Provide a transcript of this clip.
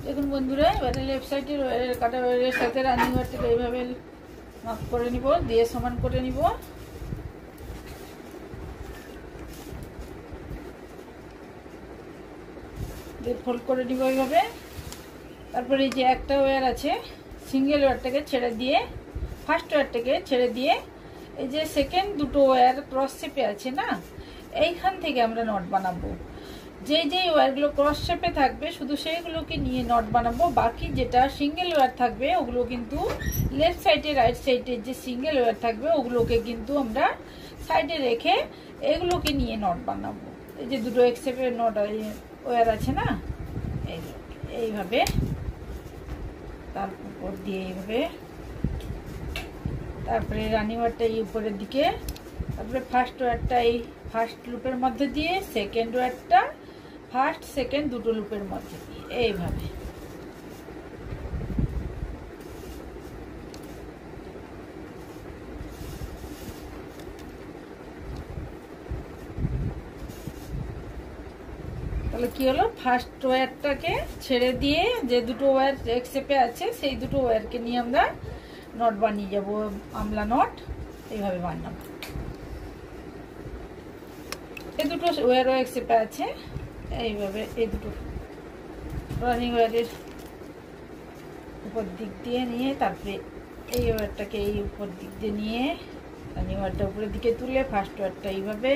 দেখুন বন্ধুরা, এবারে লেফট সাইডের ওয়্যারের কাটা ওয়্যারের সাথে রানিং ওয়্যারটাকে এইভাবে মাপ করে নিব, দিয়ে সমান করে নিব। দিয়ে ফোল্ড করে নিব এইভাবে। তারপরে এই যে একটা ওয়্যার আছে, সিঙ্গেল ওয়্যারটাকে ছেড়ে দিয়ে, ফার্স্ট ওয়্যারটাকে ছেড়ে দিয়ে, এই যে সেকেন্ড দুটো ওয়্যার ক্রস শেপে আছে না, এইখান থেকে আমরা নট বানাবো। যেই ওয়্যারগুলো ক্রস শেপে থাকবে শুধু সেইগুলোকে নিয়ে নট বানাবো। বাকি যেটা সিঙ্গেল ওয়্যার থাকবে ওগুলো কিন্তু লেফট সাইডে রাইট সাইডে যে সিঙ্গেল ওয়্যার থাকবে ওগুলোকে কিন্তু আমরা সাইডে রেখে এগুলোকে নিয়ে নট বানাবো। এই যে দুটো এক্স শেপের নট ওয়্যার আছে না, এইভাবে তার উপর দিয়ে এইভাবে, তারপরে রানিং ওয়্যারটা এই উপরের দিকে, তারপরে ফার্স্ট ওয়্যারটা এই ফার্স্ট লুপের মধ্যে দিয়ে, সেকেন্ড ওয়্যারটা ফার্স্ট সেকেন্ড দুটো লুপের মধ্যে দিয়ে এইভাবে। তাহলে কি হলো, ফার্স্ট ওয়্যারটাকে ছেড়ে দিয়ে যে দুটো ওয়্যার এক শেপে আছে সেই দুটো ওয়্যারকে নিয়ে আমরা নট বানিয়ে যাব, আমলা নট এইভাবে বানাবো। এই দুটো ওয়্যারও এক শেপে আছে এইভাবে, এই দুটো রানিং ওয়্যারের উপর দিক দিয়ে নিয়ে, তারপরে এই ওয়্যারটাকে এই উপর দিক দিয়ে নিয়ে রানিং ওয়্যারটা উপরের দিকে তুলে ফার্স্ট ওয়্যারটা এইভাবে